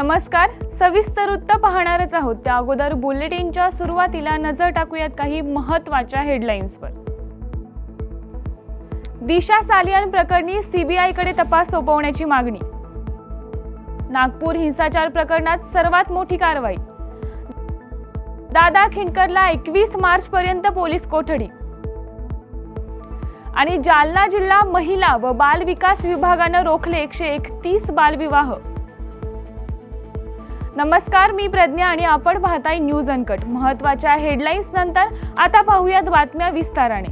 नमस्कार. सविस्तर वृत्त पाहणारच आहोत. त्या अगोदर बुलेटिनच्या सुरुवातीला नजर टाकूयात काही महत्त्वाच्या हेडलाईन्सवर. दिशा सालियान प्रकरणी सीबीआयकडे तपास सोपवण्याची मागणी. नागपूर हिंसाचार प्रकरणात सर्वात मोठी कारवाई. दादा खिंडकरला 21 मार्च पर्यंत पोलीस कोठडी. आणि जालना जिल्हा महिला व बाल विकास विभागाने रोखले 131 बालविवाह. नमस्कार, मी प्रज्ञा आणि आपण पाहताय न्यूज अनकट. महत्त्वाच्या हेडलाईन्स नंतर आता पाहूयात बातम्या विस्ताराने.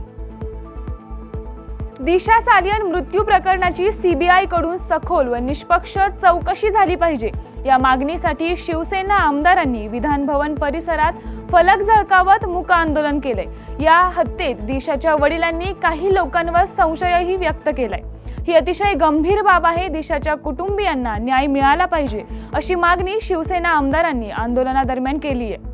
दिशा सालियान मृत्यू प्रकरणाची सीबीआय कडून सखोल व निष्पक्ष चौकशी झाली पाहिजे या मागणीसाठी शिवसेना आमदारांनी विधान भवन परिसरात फलक झळकावत मूक आंदोलन केले. या हत्येत दिशाच्या वडिलांनी काही लोकांवर संशयही व्यक्त केलाय. ही अतिशय गंभीर बाब आहे. दिशाच्या कुटुंबियांना न्याय मिळाला पाहिजे अशी मागणी शिवसेना आमदारांनी आंदोलनादरम्यान केली आहे.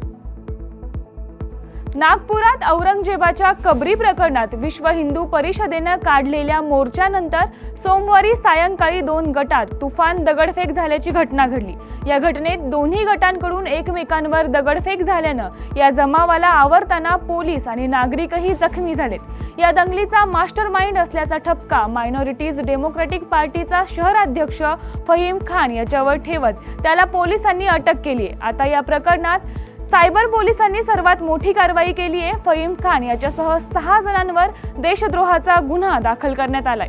नागपुरात औरंगजेबाच्या कबरी प्रकरणात विश्व हिंदू परिषदेनं काढलेल्या मोर्चानंतर सोमवारी सायंकाळी 2 गटात तुफान दगडफेक झाल्याची घटना घडली. या घटनेत दोन्ही गटांकडून एकमेकांवर दगडफेक झाल्यानं या जमावाला आवरताना पोलीस आणि नागरिकही जखमी झालेत. या दंगलीचा मास्टरमाइंड असल्याचा ठपका मायनॉरिटीज डेमोक्रॅटिक पार्टीचा शहराध्यक्ष फहीम खान याच्यावर ठेवत त्याला पोलिसांनी अटक केली आहे. आता या प्रकरणात सायबर पोलिसांनी सर्वात मोठी कारवाई केली आहे. फहीम खान याच्यासह 6 जणांवर देशद्रोहाचा गुन्हा दाखल करण्यात आलाय.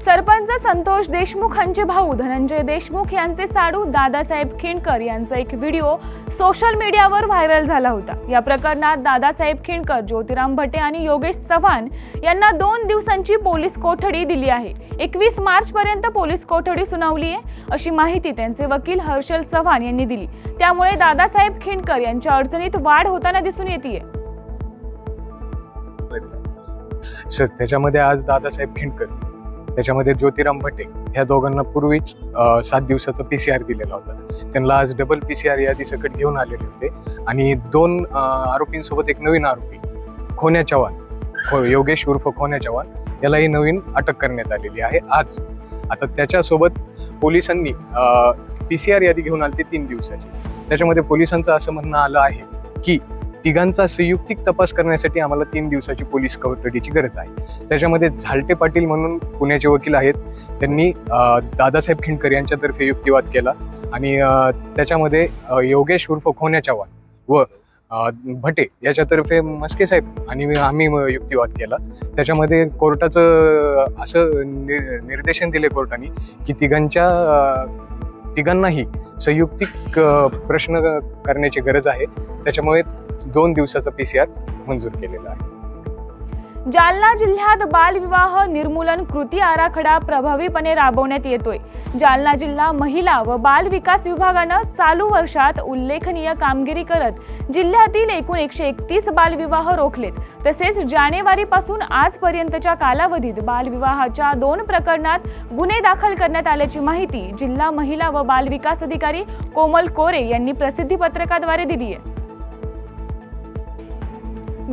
सरपंच संतोष देशमुख यांचे भाऊ धनंजय देशमुख यांचे साडू दादासाहेब खिंडकर यांचा एक व्हिडिओ सोशल मीडियावर व्हायरल झाला होता. या प्रकरणात दादासाहेब खिंडकर, ज्योतिराम भटे आणि योगेश चव्हाण यांना 2 दिवसांची पोलीस कोठडी दिली आहे. 21 मार्च पर्यंत पोलीस कोठडी सुनावली आहे अशी माहिती त्यांचे वकील हर्षल चव्हाण यांनी दिली. त्यामुळे दादासाहेब खिंडकर यांच्या अडचणीत वाढ होताना दिसून येते. त्याच्यामध्ये आज दादासाहेब खिंडकर, त्याच्यामध्ये ज्योतिराम भटे ह्या दोघांना पूर्वीच 7 दिवसाचा PCR दिलेला होता. त्यांना आज डबल PCR यादी सकट घेऊन आलेले होते आणि 2 आरोपींसोबत एक नवीन आरोपी खोन्या चव्हाण, योगेश उर्फ खोन्या चव्हाण यालाही नवीन अटक करण्यात आलेली आहे आज. आता त्याच्यासोबत पोलिसांनी PCR यादी घेऊन आली 3 दिवसाची. त्याच्यामध्ये पोलिसांचं असं म्हणणं आलं आहे की तिघांचा संयुक्तिक तपास करण्यासाठी आम्हाला 3 दिवसाची पोलीस कोठडीची गरज आहे. त्याच्यामध्ये झालटे पाटील म्हणून पुण्याचे वकील आहेत, त्यांनी दादासाहेब खिंडकर यांच्यातर्फे युक्तिवाद केला आणि त्याच्यामध्ये योगेश उर्फ खोन्या चव्हाण व भटे याच्यातर्फे मस्के साहेब आणि आम्ही युक्तिवाद केला. त्याच्यामध्ये कोर्टाचं असं निर्देशन दिले कोर्टाने की तिघांनाही संयुक्तिक प्रश्न करण्याची गरज आहे. त्याच्यामुळे 2 दिवसाचा PCR मंजूर केलेला आहे. जालना जिल्ह्यात बालविवाह निर्मूलन कृती आराखडा प्रभावीपणे राबवण्यात येतोय. जालना जिल्हा महिला व बाल विकास विभागानं चालू वर्षात उल्लेखनीय कामगिरी करत जिल्ह्यातील एकूण 131 बालविवाह रोखलेत. तसेच जानेवारीपासून आजपर्यंतच्या कालावधीत बालविवाहाच्या 2 प्रकरणात गुन्हे दाखल करण्यात आल्याची माहिती जिल्हा महिला व बाल विकास अधिकारी कोमल कोरे यांनी प्रसिद्धी पत्रकाद्वारे दिली आहे.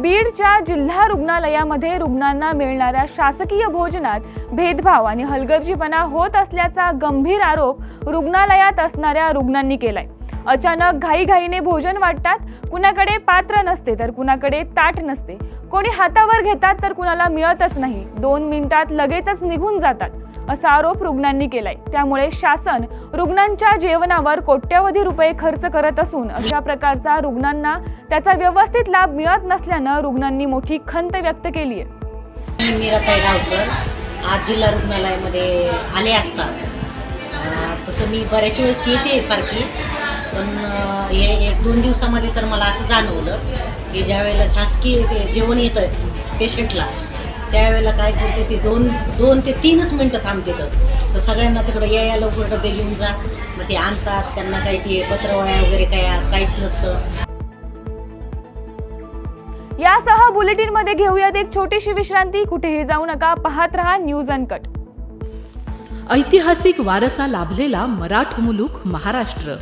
बीडच्या जिल्हा रुग्णालयामध्ये रुग्णांना मिळणाऱ्या शासकीय भोजनात भेदभाव आणि हलगर्जीपणा होत असल्याचा गंभीर आरोप रुग्णालयात असणाऱ्या रुग्णांनी केलाय. अचानक घाईघाईने भोजन वाटतात. कुणाकडे पात्र नसते तर कुणाकडे ताट नसते. कोणी हातावर घेतात तर कुणाला मिळतच नाही. 2 मिनिटात लगेचच निघून जातात असा आरोप रुग्णांनी केलाय. त्यामुळे शासन रुग्णांच्या जेवणावर कोट्यवधी रुपये खर्च करत असून अशा प्रकारचा रुग्णांना त्याचा व्यवस्थित लाभ मिळत नसल्यानं रुग्णांनी मोठी खंत व्यक्त केली आहे. मीराताई गावकर आज जिल्हा रुग्णालयामध्ये आले असतात. तसं मी बऱ्याच वेळेस येते सारखी, पण हे 1-2 दिवसामध्ये तर मला असं जाणवलं की ज्या वेळेला शासकीय जेवण येतं पेशंटला त्यावेळेला काय करते ती 2 ते 3च मिनटं थांबते. तर सगळ्यांना तिकडं या लवकर डबे घेऊन जा, मग ते आणतात. त्यांना काही ते पत्रवळ्या वगैरे काहीच नसतं. यासह बुलेटिन मध्ये घेऊयात एक छोटीशी विश्रांती. कुठेही जाऊ नका, पाहत रहा न्यूज अनकट. ऐतिहासिक वारसा लाभलेला मराठ मुलूक महाराष्ट्र.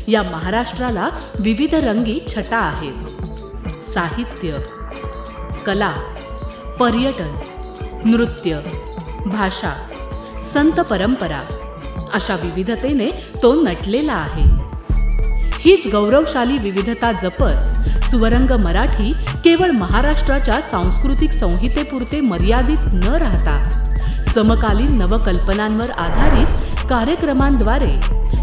या महाराष्ट्राला विविध रंगी छटा आहेत. साहित्य, कला, पर्यटन, नृत्य, भाषा, संत परंपरा, अशा विविधतेने तो नटलेला आहे. हीच गौरवशाली विविधता जपत स्वरंग मराठी केवळ महाराष्ट्राच्या सांस्कृतिक संहितेपुरते मर्यादित न राहता समकालीन नवकल्पनांवर आधारित कार्यक्रमांद्वारे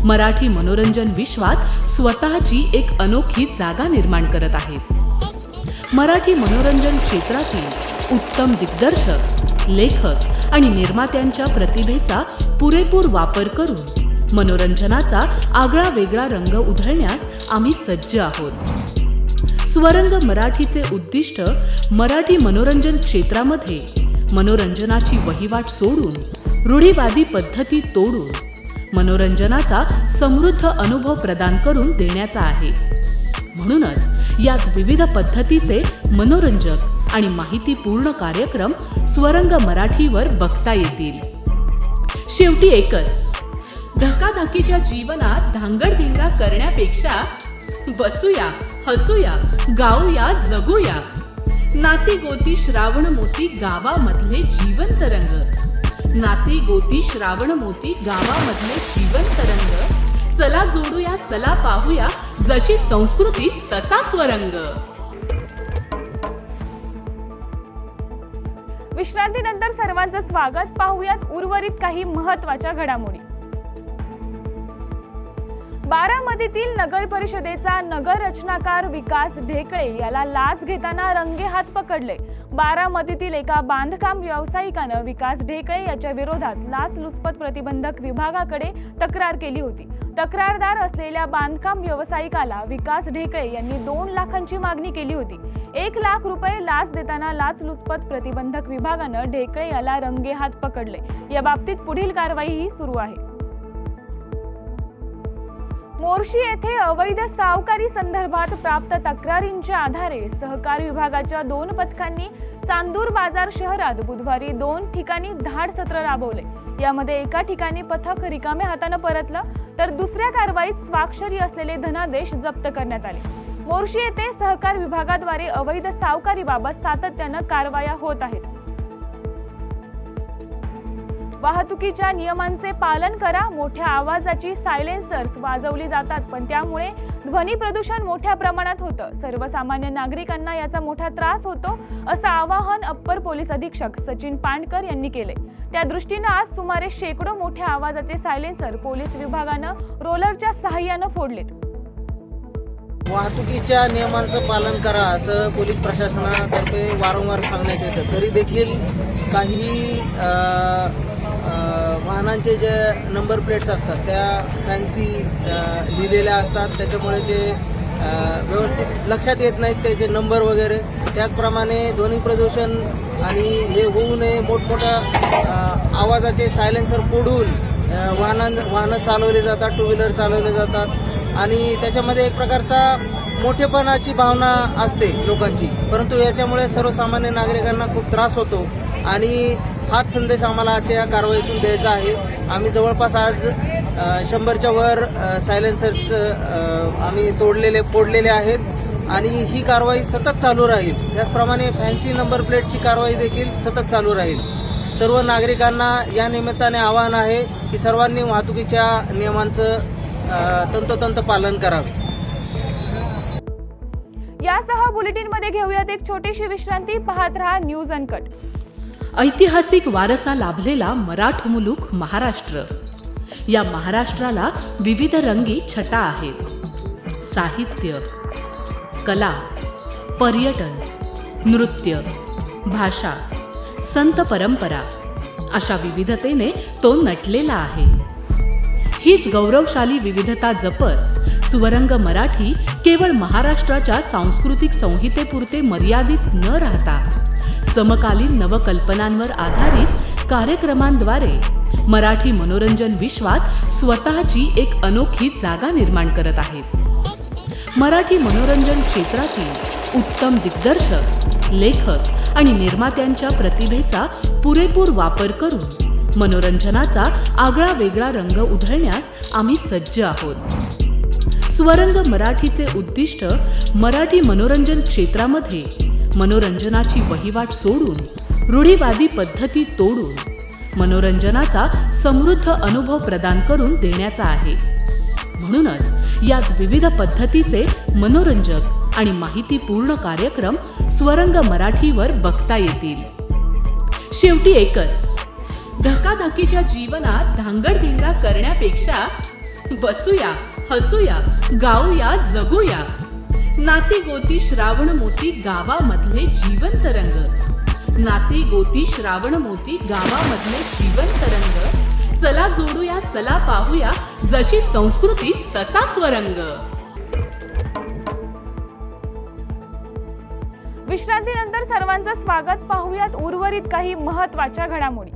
मराठी मनोरंजन विश्वात स्वतःची एक अनोखी जागा निर्माण करत आहेत. मराठी मनोरंजन क्षेत्रातील उत्तम दिग्दर्शक, लेखक आणि निर्मात्यांच्या प्रतिभेचा पुरेपूर वापर करून मनोरंजनाचा आगळा वेगळा रंग उधळण्यास आम्ही सज्ज आहोत. स्वरंग मराठीचे उद्दिष्ट मराठी मनोरंजन क्षेत्रामध्ये मनोरंजनाची वहिवाट सोडून, रूढीवादी पद्धती तोडून मनोरंजनाचा समृद्ध अनुभव प्रदान करून देण्याचा आहे. म्हणूनच यात विविध पद्धतीचे मनोरंजक आणि माहितीपूर्ण कार्यक्रम स्वरंग मराठीवर बघता येतील. शेवटी एकच, धकाधकीच्या जीवनात धांगडधिंगा करण्यापेक्षा बसूया, हसूया, गाऊया, जगूया. नाती गोती श्रावण मोती गावामधले जिवंत रंग. नाती गोती श्रावण मोती गावामधले जिवंत रंग. चला जोडूया, चला पाहूया, जशी संस्कृती तसा स्वरंग. विश्रांतीनंतर सर्वांचं स्वागत. पाहूयात उर्वरित काही महत्त्वाच्या घडामोडी. बारामतीतील नगर परिषदेचा नगर रचनाकार विकास ढेकळे याला लाच घेताना रंगेहात पकडले. बारामतीतील एका बांधकाम व्यावसायिकानं विकास ढेकळे याच्या विरोधात लाचलुचपत प्रतिबंधक विभागाकडे तक्रार केली होती. तक्रारदार असलेल्या बांधकाम व्यावसायिकाला विकास ढेकळे यांनी 2 लाखांची मागणी केली होती. 1 लाख रुपये लाच देताना लाचलुचपत प्रतिबंधक विभागानं ढेकळे याला रंगेहात पकडले. या बाबतीत पुढील कारवाईही सुरू आहे. मोर्शी येथे अवैध सावकारी संदर्भात प्राप्त तक्रारींच्या आधारे सहकार विभागाच्या 2 पथकांनी चांदूर बाजार शहरात बुधवारी 2 ठिकाणी धाड सत्र राबवले. यामध्ये एका ठिकाणी पथक रिकाम्या हाताने परतलं, तर दुसऱ्या कारवाईत स्वाक्षरी असलेले धनादेश जप्त करण्यात आले. मोर्शी येथे सहकार विभागाद्वारे अवैध सावकारीबाबत सातत्यानं कारवाया होत आहेत. वाहतुकीच्या नियमांचे पालन करा. मोठ्या आवाजाची सायलेन्सर्स वाजवली जातात, पण त्यामुळे ध्वनी प्रदूषण मोठ्या प्रमाणात होतं. सर्वसामान्य नागरिकांना याचा मोठा त्रास होतो, असं आवाहन अप्पर पोलीस अधीक्षक सचिन पांडकर यांनी केले. त्या दृष्टीनं आज सुमारे 100 मोठ्या आवाजाचे सायलेन्सर पोलीस विभागानं रोलरच्या सहाय्यानं फोडलेत. वाहतुकीच्या नियमांचं पालन करा असं पोलीस प्रशासनातर्फे वारंवार सांगण्यात येतं. तरी देखील काही वाहनांचे जे नंबर प्लेट्स असतात त्या फॅन्सी लिहिलेल्या असतात, त्याच्यामुळे ते व्यवस्थित लक्षात येत नाहीत त्याचे नंबर वगैरे. त्याचप्रमाणे ध्वनी प्रदूषण आणि हे होऊ नये मोठमोठ्या आवाजाचे सायलेन्सर फोडून वाहनं चालवले जातात, 2 व्हीलर चालवले जातात आणि त्याच्यामध्ये एक प्रकारचा मोठेपणाची भावना असते लोकांची. परंतु याच्यामुळे सर्वसामान्य नागरिकांना खूप त्रास होतो आणि हाच संदेश आम्हाला आजच्या या कारवाईतून द्यायचा आहे. आम्ही जवळपास आज 100च्या वर सायलेन्सर्स आम्ही फोडलेले आहेत आणि ही कारवाई सतत चालू राहील. त्याचप्रमाणे फॅन्सी नंबर प्लेटची कारवाई देखील सतत चालू राहील. सर्व नागरिकांना या निमित्ताने आवाहन आहे की सर्वांनी वाहतुकीच्या नियमांचं तंतोतंत पालन करावे. यासह बुलेटिनमध्ये घेऊयात एक छोटीशी विश्रांती. पाहत रहा न्यूज अनकट. ऐतिहासिक वारसा लाभलेला मराठ मुलूक महाराष्ट्र. या महाराष्ट्राला विविध रंगी छटा आहेत. साहित्य, कला, पर्यटन, नृत्य, भाषा, संत परंपरा अशा विविधतेने तो नटलेला आहे. हीच गौरवशाली विविधता जपत स्वरंग मराठी केवळ महाराष्ट्राच्या सांस्कृतिक संहितेपुरते मर्यादित न राहता समकालीन नवकल्पनांवर आधारित कार्यक्रमांद्वारे मराठी मनोरंजन विश्वात स्वतःची एक अनोखी जागा निर्माण करत आहेत. मराठी मनोरंजन क्षेत्रातील उत्तम दिग्दर्शक, लेखक आणि निर्मात्यांच्या प्रतिभेचा पुरेपूर वापर करून मनोरंजनाचा आगळा वेगळा रंग उधळण्यास आम्ही सज्ज आहोत. स्वरंग मराठीचे उद्दिष्ट मराठी मनोरंजन क्षेत्रामध्ये मनोरंजनाची वहिवाट सोडून, रूढीवादी पद्धती तोडून मनोरंजनाचा समृद्ध अनुभव प्रदान करून देण्याचा आहे. म्हणूनच यात विविध पद्धतीचे मनोरंजक आणि माहितीपूर्ण कार्यक्रम स्वरंग मराठीवर बघता येतील. शेवटी एकच, धकाधकीच्या जीवनात धांगडधिंगा करण्यापेक्षा बसूया, हसूया, गाऊया, जगूया. नाती गोती श्रावण मोती गावामधले जिवंत रंग. नाती गोती श्रावण मोती गावामधले जिवंत रंग. चला जोडूया, चला पाहूया, जशी संस्कृती तसा स्वरंग. विश्रांतीनंतर सर्वांचं स्वागत. पाहूयात उर्वरित काही महत्त्वाच्या घडामोडी.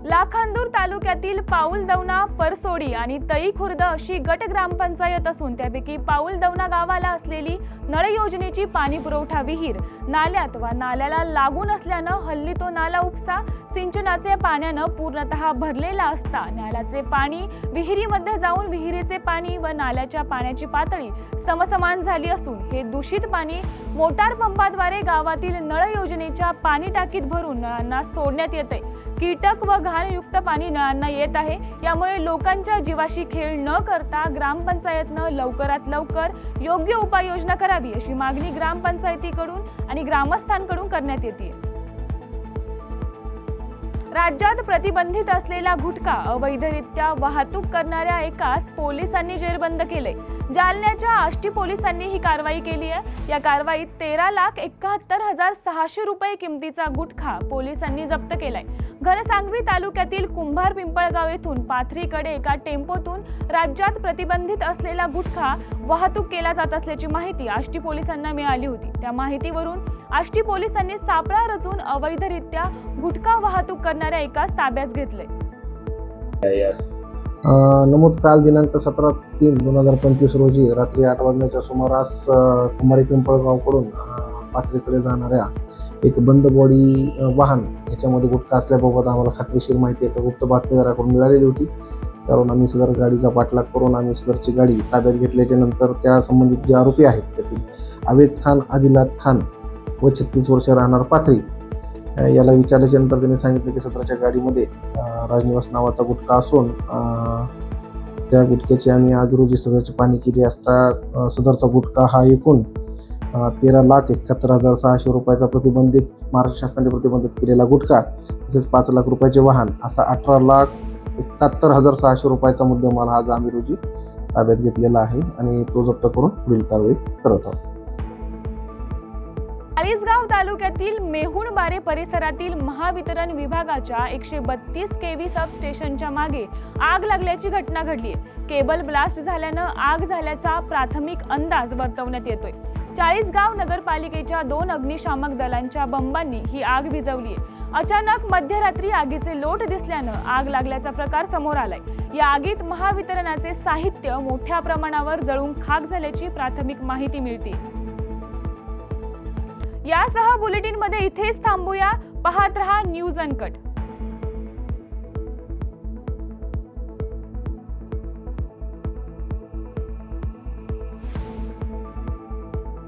लाखांदूर तालुक्यातील पाऊलदवना, परसोडी आणि तई खुर्द अशी गट ग्रामपंचायत असून त्यापैकी पाऊलदवना गावाला असलेली नळ योजनेची पाणी पुरवठा विहीर नाल्यात वा नाल्याला लागून असल्यानं हल्ली तो नाला उपसा सिंचनाचे पाण्यानं पूर्णतः भरलेला असता नाल्याचे पाणी विहिरीमध्ये जाऊन विहिरीचे पाणी व नाल्याच्या पाण्याची पातळी समसमान झाली असून हे दूषित पाणी मोटार पंपाद्वारे गावातील नळ योजनेच्या पाणी टाकीत भरून नळांना सोडण्यात येते. कीटक व घाणयुक्त पाणी नळांना येत आहे. यामुळे लोकांच्या जीवाशी खेळ न करता ग्रामपंचायतनं लवकरात लवकर योग्य उपाययोजना करावी अशी मागणी ग्रामपंचायतीकडून आणि ग्रामस्थांकडून करण्यात येते. राज्यात प्रतिबंधित असलेला गुटखा अवैधरित्या वाहतूक करणाऱ्या एकास पोलिसांनी जेरबंद केले. जालन्याच्या आष्टी पोलिसांनी ही कारवाई केली आहे. या कारवाईत 13,71,600 रुपये किमतीचा गुटखा पोलिसांनी जप्त केलाय. घनसांगवी तालुक्यातील कुंभार पिंपळगाव येथून पाथरीकडे एका टेम्पोतून राज्यात प्रतिबंधित असलेला गुटखा वाहतूक केला जात असल्याची माहिती आष्टी पोलिसांना मिळाली होती. त्या माहितीवरून आष्टी पोलिसांनी सापळा रचून अवैधरित्या गुटखा वाहतूक करणाऱ्या एकास ताब्यात घेतले. नमूद काल दिनांक 17/3/2025 रोजी रात्री 8 वाजण्याच्या सुमारास कुंभारी पिंपळगावकडून पाथरीकडे जाणाऱ्या एक बंद बॉडी वाहन याच्यामध्ये गुटखा असल्याबाबत आम्हाला खात्रीशीर माहिती एका गुप्त बातमीदाराकडून मिळालेली होती. त्यावरून आम्ही सदर गाडीचा पाठलाग करून आम्ही सदरची गाडी ताब्यात घेतल्याच्या नंतर त्या संबंधित जे आरोपी आहेत त्यातील आवेज खान, आदिलात खान व 36 वर्ष राहणार पाथरी याला विचारल्याच्या नंतर त्यांनी सांगितलं की सदरच्या गाडीमध्ये राजनिवास नावाचा गुटखा असून त्या गुटख्याची आम्ही आज रोजी सगळ्याची पाहणी केली असता सदरचा गुटखा हा एकूण 13,71,600 रुपयाचा प्रतिबंधित महाराष्ट्र शासनाने प्रतिबंधित केलेला गुटखा तसेच 5 लाख रुपयाचे वाहन असा 18,71,600 रुपयाचा मुद्देमाल आज आम्ही रोजी ताब्यात घेतलेला आहे आणि तो जप्त करून पुढील कारवाई करत आहोत. चाळीसगाव तालुक्यातील मेहुणबारे परिसरातील महावितरण विभागाच्या 132 केव्ही सब स्टेशनच्या मागे आग लागल्याची घटना घडली आहे. केबल ब्लास्ट झाल्यानं आग झाल्याचा प्राथमिक अंदाज वर्तवण्यात येतोय. चाळीसगाव नगरपालिकेच्या 2 अग्निशामक दलांच्या बंबांनी ही आग विझवली आहे. अचानक मध्यरात्री आगीचे लोट दिसल्यानं आग लागल्याचा प्रकार समोर आलाय. या आगीत महावितरणाचे साहित्य मोठ्या प्रमाणावर जळून खाक झाल्याची प्राथमिक माहिती मिळते. यासह बुलेटिनमध्ये इथेच थांबूया. पाहत रहा न्यूज अनकट.